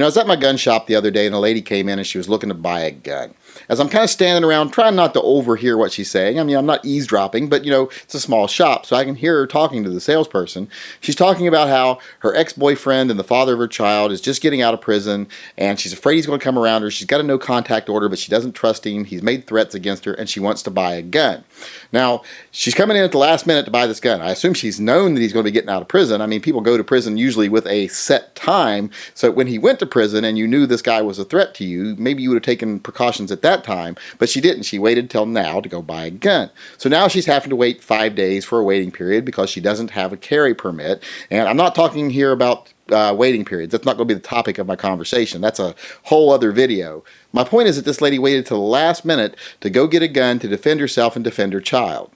I was at my gun shop the other day and a lady came in and she was looking to buy a gun. As I'm kind of standing around trying not to overhear what she's saying, I mean, I'm not eavesdropping, but it's a small shop, so I can hear her talking to the salesperson. She's talking about how her ex-boyfriend and the father of her child is just getting out of prison and she's afraid he's going to come around her. She's got a no contact order, but she doesn't trust him. He's made threats against her and she wants to buy a gun. Now, she's coming in at the last minute to buy this gun. I assume she's known that he's going to be getting out of prison. I mean, people go to prison usually with a set time, so when he went to prison and you knew this guy was a threat to you, maybe you would have taken precautions at that time, but she didn't. She waited till now to go buy a gun. So now she's having to wait 5 days for a waiting period because she doesn't have a carry permit. And I'm not talking here about waiting periods. That's not going to be the topic of my conversation. That's a whole other video. My point is that this lady waited till the last minute to go get a gun to defend herself and defend her child.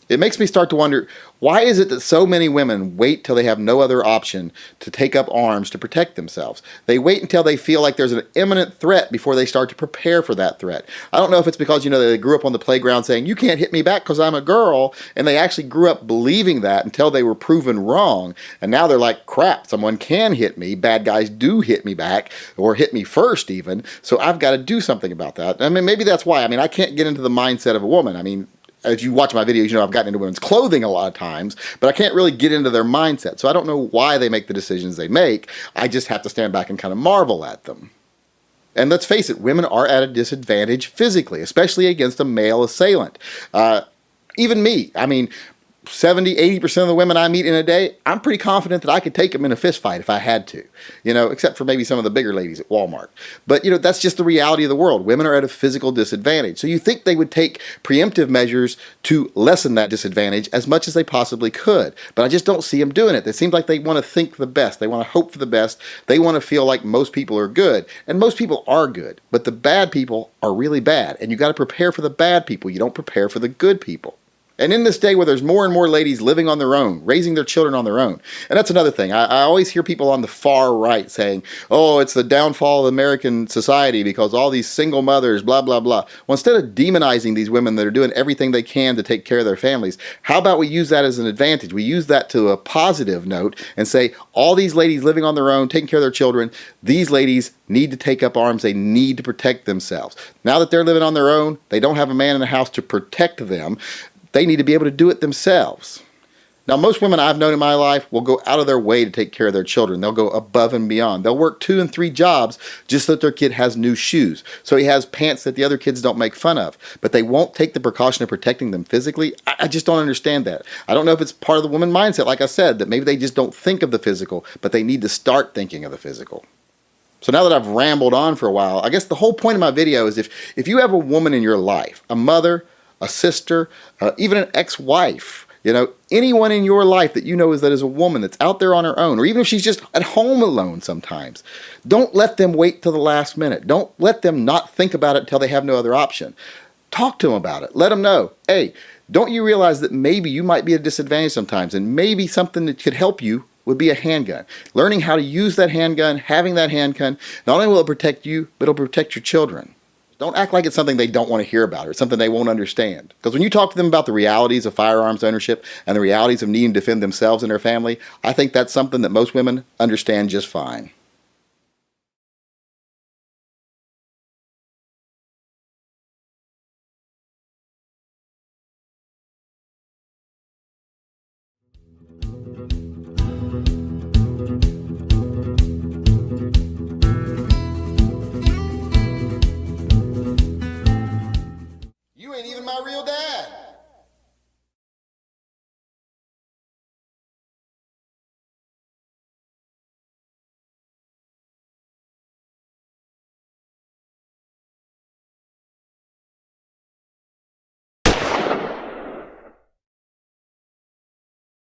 It makes me start to wonder, why is it that so many women wait till they have no other option to take up arms to protect themselves? They wait until they feel like there's an imminent threat before they start to prepare for that threat. I don't know if it's because, they grew up on the playground saying, you can't hit me back because I'm a girl, and they actually grew up believing that until they were proven wrong, and now they're like, crap, someone can hit me, bad guys do hit me back, or hit me first even, so I've got to do something about that. I mean, maybe that's why. I mean, I can't get into the mindset of a woman. I mean, if you watch my videos, I've gotten into women's clothing a lot of times, but I can't really get into their mindset. So I don't know why they make the decisions they make. I just have to stand back and kind of marvel at them. And let's face it, women are at a disadvantage physically, especially against a male assailant. Even me, I mean, 70–80% of the women I meet in a day, I'm pretty confident that I could take them in a fist fight if I had to, except for maybe some of the bigger ladies at Walmart. But, that's just the reality of the world. Women are at a physical disadvantage. So you think they would take preemptive measures to lessen that disadvantage as much as they possibly could. But I just don't see them doing it. It seems like they want to think the best. They want to hope for the best. They want to feel like most people are good. And most people are good. But the bad people are really bad. And you got to prepare for the bad people. You don't prepare for the good people. And in this day where there's more and more ladies living on their own, raising their children on their own, and that's another thing. I always hear people on the far right saying, oh, it's the downfall of American society because all these single mothers, blah, blah, blah. Well, instead of demonizing these women that are doing everything they can to take care of their families, how about we use that as an advantage? We use that to a positive note and say, all these ladies living on their own, taking care of their children, these ladies need to take up arms. They need to protect themselves. Now that they're living on their own, they don't have a man in the house to protect them. They need to be able to do it themselves. Now, most women I've known in my life will go out of their way to take care of their children. They'll go above and beyond. They'll work 2 and 3 jobs just so that their kid has new shoes, so he has pants that the other kids don't make fun of. But they won't take the precaution of protecting them physically. I just don't understand that. I don't know if it's part of the woman mindset, like I said, that maybe they just don't think of the physical, but they need to start thinking of the physical. So now that I've rambled on for a while, I guess the whole point of my video is if you have a woman in your life, a mother, a sister, even an ex-wife, anyone in your life that is a woman that's out there on her own, or even if she's just at home alone sometimes, don't let them wait till the last minute. Don't let them not think about it until they have no other option. Talk to them about it. Let them know, hey, don't you realize that maybe you might be at a disadvantage sometimes, and maybe something that could help you would be a handgun. Learning how to use that handgun, having that handgun, not only will it protect you, but it'll protect your children. Don't act like it's something they don't want to hear about or something they won't understand. Because when you talk to them about the realities of firearms ownership and the realities of needing to defend themselves and their family, I think that's something that most women understand just fine.